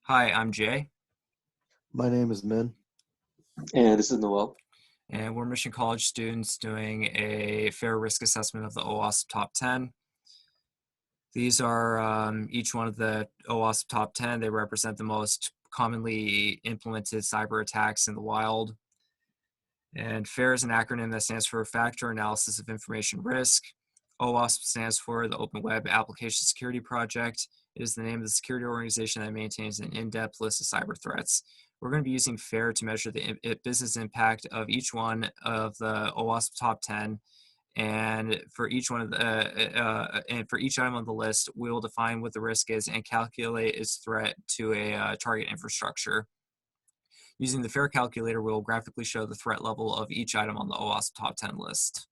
Hi, I'm Jay, My name is Min. And this is Noel. and we're Mission College students doing a fair risk assessment of the OWASP Top 10. These are each one of the OWASP Top 10. They represent the most commonly implemented cyber attacks in the wild. And FAIR is an acronym that stands for Factor Analysis of Information Risk. OWASP stands for the Open Web Application Security Project. It is the name of the security organization that maintains an in-depth list of cyber threats. We're going to be using FAIR to measure the business impact of each one of the OWASP top 10. And for each one of and for each item on the list, we will define what the risk is and calculate its threat to a target infrastructure. Using the FAIR calculator, we will graphically show the threat level of each item on the OWASP top 10 list.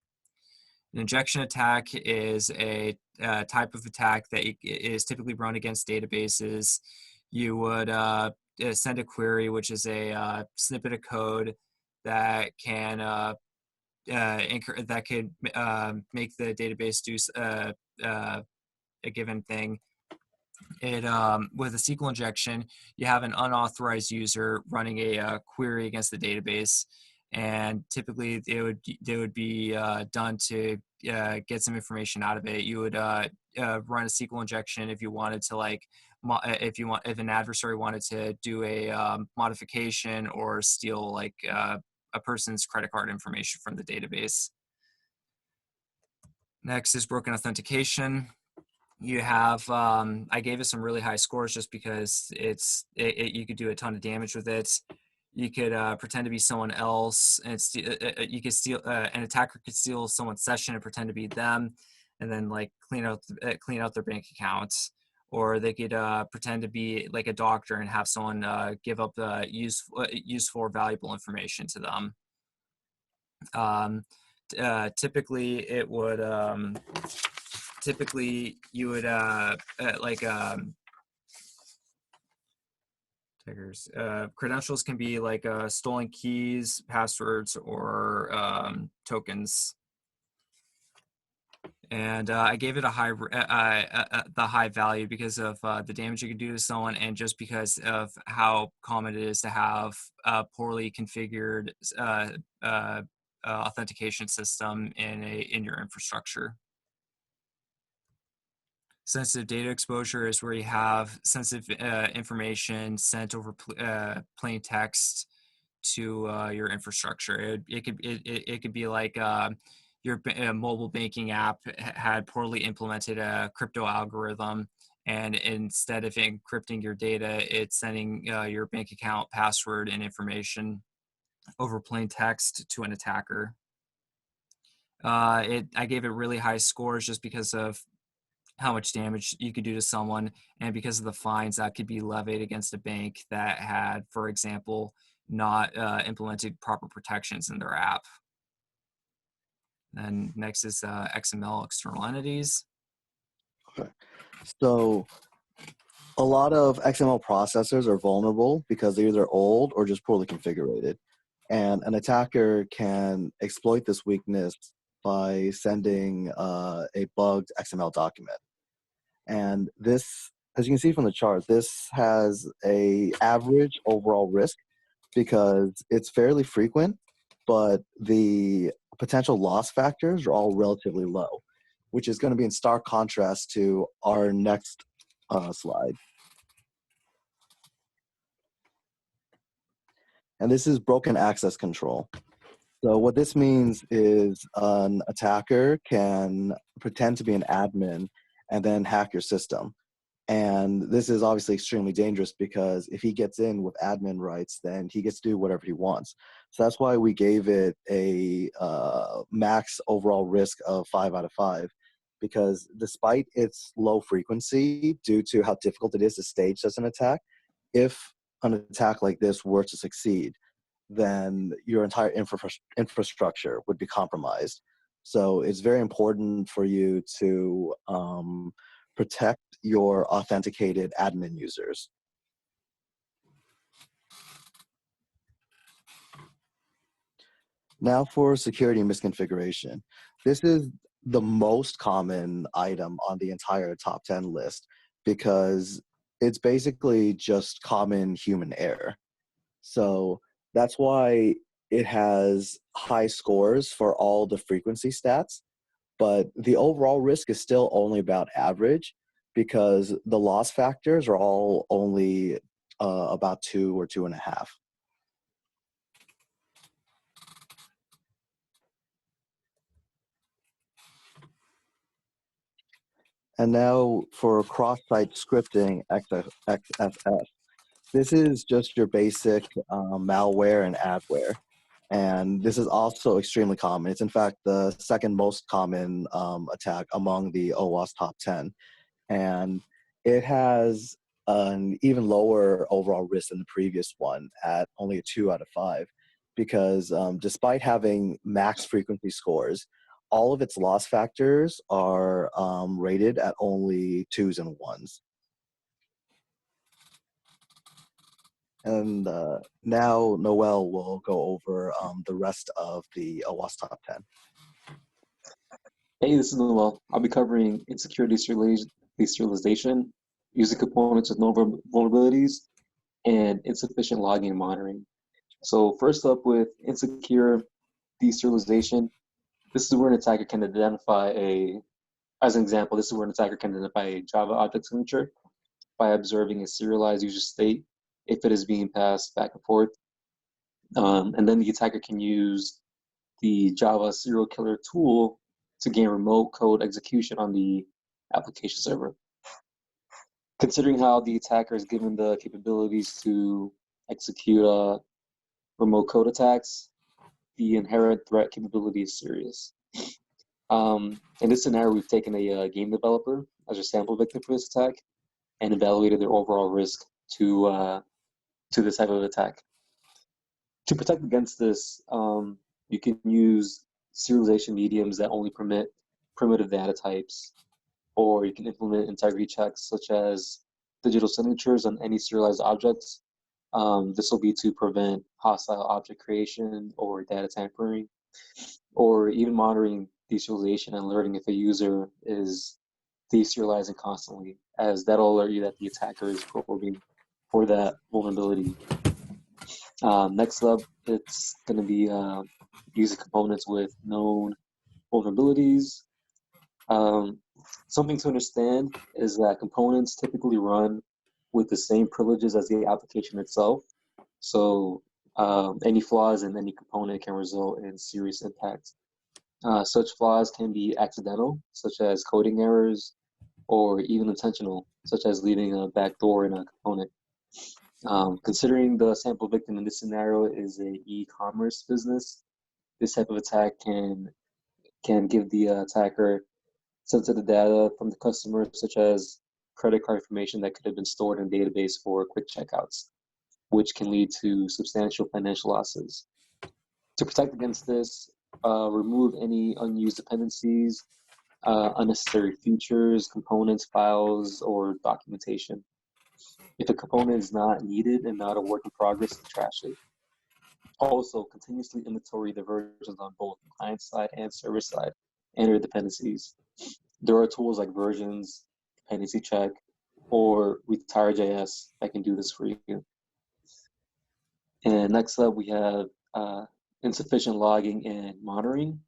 An injection attack is a type of attack that is typically run against databases. You would send a query, which is a snippet of code that can that could make the database do a given thing. It with a SQL injection, you have an unauthorized user running a query against the database, and typically they would be done to get some information out of it. You would run a SQL injection if you wanted to if an adversary wanted to do a modification or steal a person's credit card information from the database. Next is broken authentication. You have I gave it some really high scores just because you could do a ton of damage with it. You could pretend to be someone else, and you could steal an attacker could steal someone's session and pretend to be them, and then like clean out their bank accounts. Or they could pretend to be like a doctor and have someone give up useful or valuable information to them. Typically it would typically you would credentials can be like stolen keys, passwords, or tokens. And I gave it a the high value because of the damage you could do to someone, and just because of how common it is to have a poorly configured authentication system in your infrastructure. Sensitive data exposure is where you have sensitive information sent over plain text to your infrastructure. It could be like your mobile banking app had poorly implemented a crypto algorithm, and instead of encrypting your data, it's sending your bank account password and information over plain text to an attacker. I gave it really high scores just because of how much damage you could do to someone, and because of the fines that could be levied against a bank that had, for example, not implemented proper protections in their app. And next is XML external entities. Okay. So a lot of XML processors are vulnerable because they're either old or just poorly configured. And an attacker can exploit this weakness by sending a bugged XML document. And this, as you can see from the chart, this has a average overall risk because it's fairly frequent, but the potential loss factors are all relatively low, which is going to be in stark contrast to our next slide. And this is broken access control. So what this means is an attacker can pretend to be an admin and then hack your system. And this is obviously extremely dangerous because if he gets in with admin rights, then he gets to do whatever he wants. So that's why we gave it a max overall risk of 5 out of 5, because despite its low frequency due to how difficult it is to stage such an attack, if an attack like this were to succeed, then your entire infrastructure would be compromised. So it's very important for you to protect your authenticated admin users. Now for security misconfiguration. This is the most common item on the entire top 10 list because it's basically just common human error. So that's why it has high scores for all the frequency stats, but the overall risk is still only about average because the loss factors are all only about 2 or 2.5. And now for cross-site scripting XFS. This is just your basic malware and adware. And this is also extremely common. It's in fact the second most common attack among the OWASP top 10. And it has an even lower overall risk than the previous one at only a 2 out of 5. Because despite having max frequency scores, all of its loss factors are rated at only 2s and 1s. And now Noel will go over the rest of the OWASP top 10. Hey, this is Noel. I'll be covering insecure deserialization, using components with no vulnerabilities, and insufficient logging and monitoring. So first up with insecure deserialization, this is where an attacker can identify as an example, this is where an attacker can identify a Java object signature by observing a serialized user state if it is being passed back and forth. And then the attacker can use the Java serial killer tool to gain remote code execution on the application server. Considering how the attacker is given the capabilities to execute remote code attacks, the inherent threat capability is serious. In this scenario, we've taken a game developer as a sample victim for this attack and evaluated their overall risk to this type of attack. To protect against this, you can use serialization mediums that only permit primitive data types, or you can implement integrity checks such as digital signatures on any serialized objects. This will be to prevent hostile object creation or data tampering, or even monitoring deserialization and alerting if a user is deserializing constantly, as that'll alert you that the attacker is probing for that vulnerability. Next up, it's going to be using components with known vulnerabilities. Something to understand is that components typically run with the same privileges as the application itself. So any flaws in any component can result in serious impact. Such flaws can be accidental, such as coding errors, or even intentional, such as leaving a backdoor in a component. Considering the sample victim in this scenario is a e-commerce business, this type of attack can give the attacker sensitive data from the customer, such as credit card information that could have been stored in a database for quick checkouts, which can lead to substantial financial losses. To protect against this, remove any unused dependencies, unnecessary features, components, files, or documentation. If a component is not needed and not a work in progress, trash it. Also, continuously inventory the versions on both client side and server side and their dependencies. There are tools like versions, dependency check, or retire.js that can do this for you. And next up, we have insufficient logging and monitoring.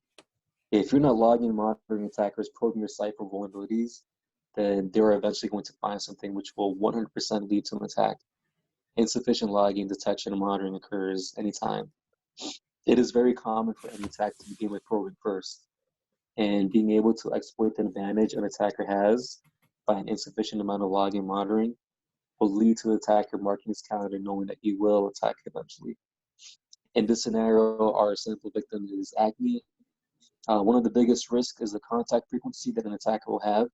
If you're not logging and monitoring attackers probing your site for vulnerabilities, then they're eventually going to find something which will 100% lead to an attack. Insufficient logging, detection, and monitoring occurs anytime. It is very common for any attack to begin with probing first, and being able to exploit the advantage an attacker has by an insufficient amount of logging and monitoring will lead to the attacker marking his calendar knowing that he will attack eventually. In this scenario, our sample victim is Acme. One of the biggest risks is the contact frequency that an attacker will have.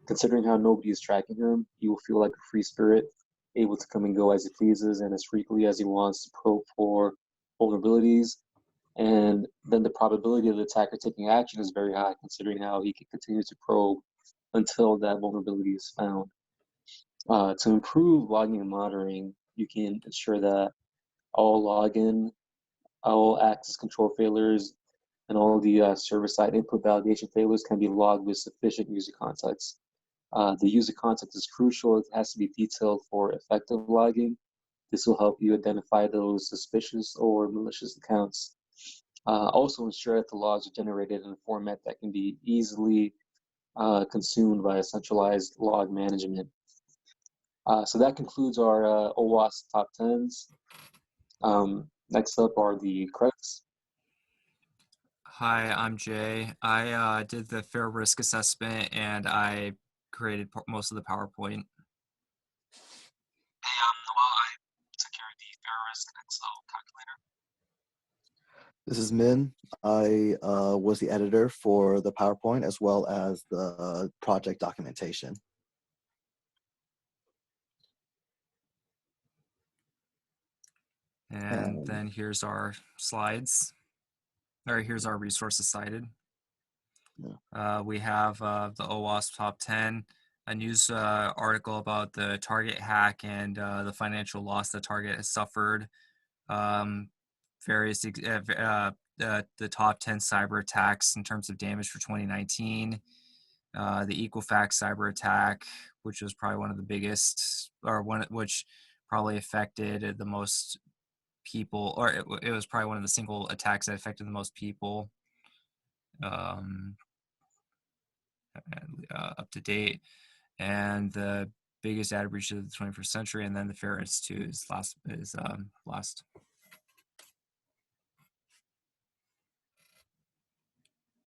Considering how nobody is tracking him, he will feel like a free spirit, able to come and go as he pleases and as frequently as he wants to probe for vulnerabilities. And then the probability of the attacker taking action is very high, considering how he can continue to probe until that vulnerability is found. To improve logging and monitoring, you can ensure that all login, all access control failures, and all the server-side input validation failures can be logged with sufficient user context. The user context is crucial. It has to be detailed for effective logging. This will help you identify those suspicious or malicious accounts. Also ensure that the logs are generated in a format that can be easily consumed by a centralized log management. So that concludes our OWASP top 10s. Next up are the credits. Hi, I'm Jay. I did the fair risk assessment and I created most of the PowerPoint. Well, I took care of the fair risk Excel calculator. This is Min. I was the editor for the PowerPoint as well as the project documentation. And then here's our slides, or here's our resources cited. We have the OWASP top 10, a news article about the Target hack and the financial loss that Target has suffered. Various the top 10 cyber attacks in terms of damage for 2019. The Equifax cyber attack, which was probably one of the biggest, or one which probably affected the most people, or it was probably one of the single attacks that affected the most people. Up to date, and the biggest data breach of the 21st century, and then the Fair Institute is last.